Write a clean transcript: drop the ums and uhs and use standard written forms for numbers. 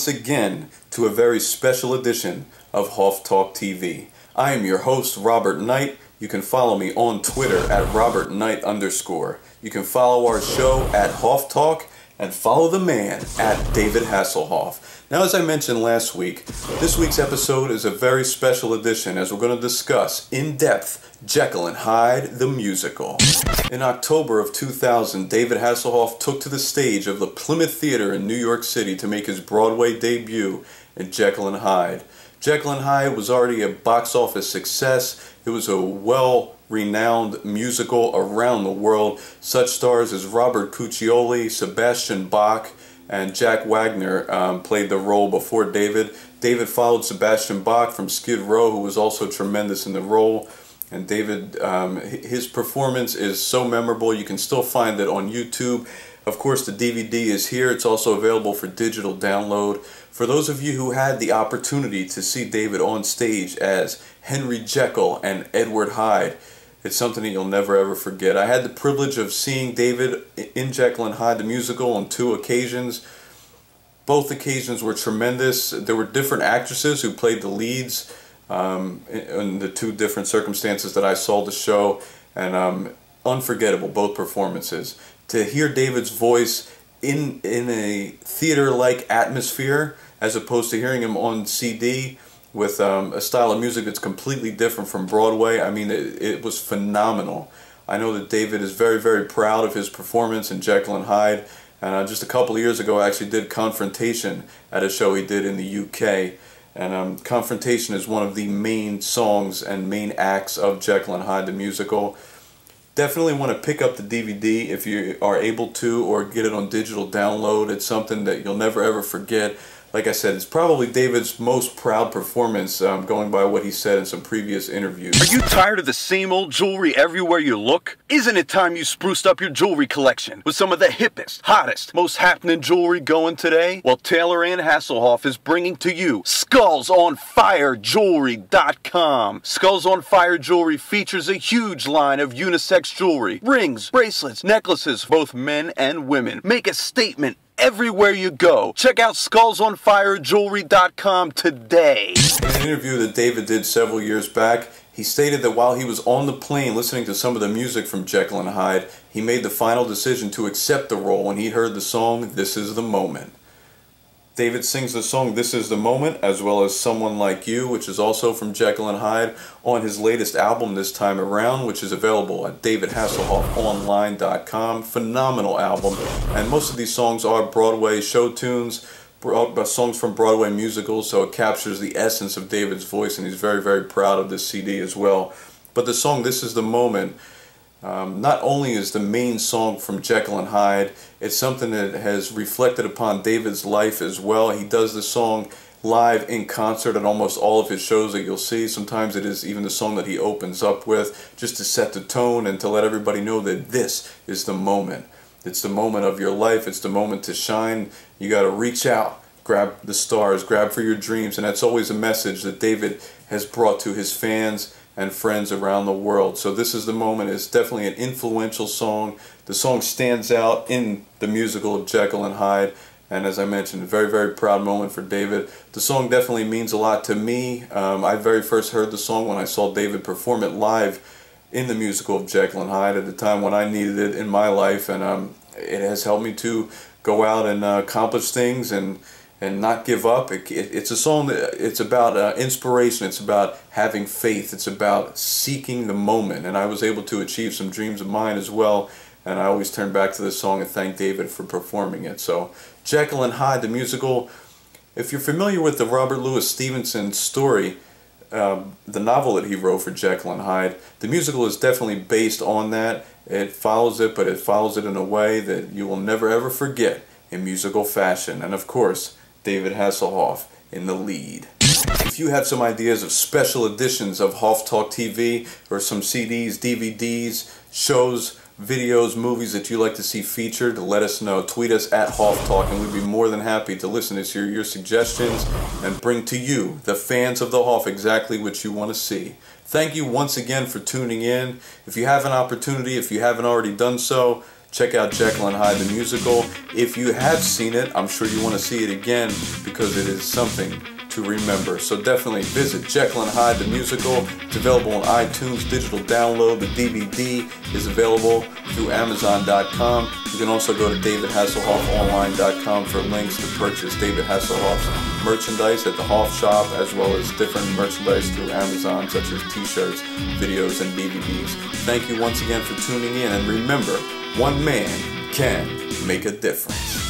once again to a very special edition of Hoff Talk TV. I am your host, Robert Knight. You can follow me on Twitter at RobertKnight_. You can follow our show at Hoff Talk and follow the man at David Hasselhoff. Now, as I mentioned last week, this week's episode is a very special edition as we're going to discuss in depth Jekyll Hyde The Musical. In October of 2000, David Hasselhoff took to the stage of the Plymouth Theater in New York City to make his Broadway debut in Jekyll Hyde. Jekyll Hyde was already a box office success. It was a well-renowned musical around the world. Such stars as Robert Cuccioli, Sebastian Bach, and Jack Wagner played the role before David. David followed Sebastian Bach from Skid Row, who was also tremendous in the role. And David, his performance is so memorable. You can still find it on YouTube. Of course, the DVD is here. It's also available for digital download. For those of you who had the opportunity to see David on stage as Henry Jekyll and Edward Hyde, it's something that you'll never ever forget. I had the privilege of seeing David in Jekyll Hyde the Musical on 2 occasions. Both occasions were tremendous. There were different actresses who played the leads in the 2 different circumstances that I saw the show, and unforgettable, both performances. To hear David's voice in a theater-like atmosphere, as opposed to hearing him on CD with a style of music that's completely different from Broadway, I mean, it was phenomenal. I know that David is very, very proud of his performance in Jekyll Hyde, and just a couple of years ago I actually did Confrontation at a show he did in the UK. And Confrontation is one of the main songs and main acts of Jekyll Hyde the Musical. Definitely want to pick up the DVD if you are able to, or get it on digital download. It's something that you'll never ever forget. Like I said, it's probably David's most proud performance, going by what he said in some previous interviews. Are you tired of the same old jewelry everywhere you look? Isn't it time you spruced up your jewelry collection with some of the hippest, hottest, most happening jewelry going today? Well, Taylor Ann Hasselhoff is bringing to you SkullsOnFireJewelry.com. Skulls on Fire Jewelry features a huge line of unisex jewelry, rings, bracelets, necklaces, both men and women. Make a statement everywhere you go. Check out SkullsOnFireJewelry.com today. In an interview that David did several years back, he stated that while he was on the plane listening to some of the music from Jekyll Hyde, he made the final decision to accept the role when he heard the song This Is the Moment. David sings the song This Is the Moment, as well as Someone Like You, which is also from Jekyll Hyde, on his latest album this time around, which is available at davidhasselhoffonline.com. Phenomenal album, and most of these songs are Broadway show tunes, songs from Broadway musicals, so it captures the essence of David's voice, and he's very, very proud of this CD as well. But the song This Is the Moment not only is the main song from Jekyll Hyde, it's something that has reflected upon David's life as well. He does the song live in concert at almost all of his shows that you'll see. Sometimes it is even the song that he opens up with, just to set the tone and to let everybody know that this is the moment. It's the moment of your life. It's the moment to shine. You got to reach out, grab the stars, grab for your dreams, and that's always a message that David has brought to his fans and friends around the world. So This Is the Moment is definitely an influential song. The song stands out in the musical of Jekyll Hyde, and as I mentioned, a very, very proud moment for David. The song definitely means a lot to me. I very first heard the song when I saw David perform it live in the musical of Jekyll Hyde at the time when I needed it in my life, and it has helped me to go out and accomplish things and not give up. It's a song that it's about inspiration. It's about having faith. It's about seeking the moment. And I was able to achieve some dreams of mine as well. And I always turn back to this song and thank David for performing it. So Jekyll Hyde the Musical. If you're familiar with the Robert Louis Stevenson story, the novel that he wrote for Jekyll Hyde, the musical is definitely based on that. It follows it, but it follows it in a way that you will never ever forget in musical fashion. And of course, David Hasselhoff in the lead. If you have some ideas of special editions of Hoff Talk TV, or some CDs, DVDs, shows, videos, movies that you'd like to see featured, let us know. Tweet us at Hoff Talk, and we'd be more than happy to listen to your suggestions and bring to you, the fans of the Hoff, exactly what you want to see. Thank you once again for tuning in. If you have an opportunity, if you haven't already done so, Check out Jekyll Hyde The Musical. If you have seen it, I'm sure you want to see it again because it is something to remember. So definitely visit Jekyll Hyde The Musical. It's available on iTunes, digital download. The DVD is available through Amazon.com. You can also go to DavidHasselhoffOnline.com for links to purchase David Hasselhoff's merchandise at the Hoff Shop, as well as different merchandise through Amazon, such as t-shirts, videos, and DVDs. Thank you once again for tuning in, and remember, one man can make a difference.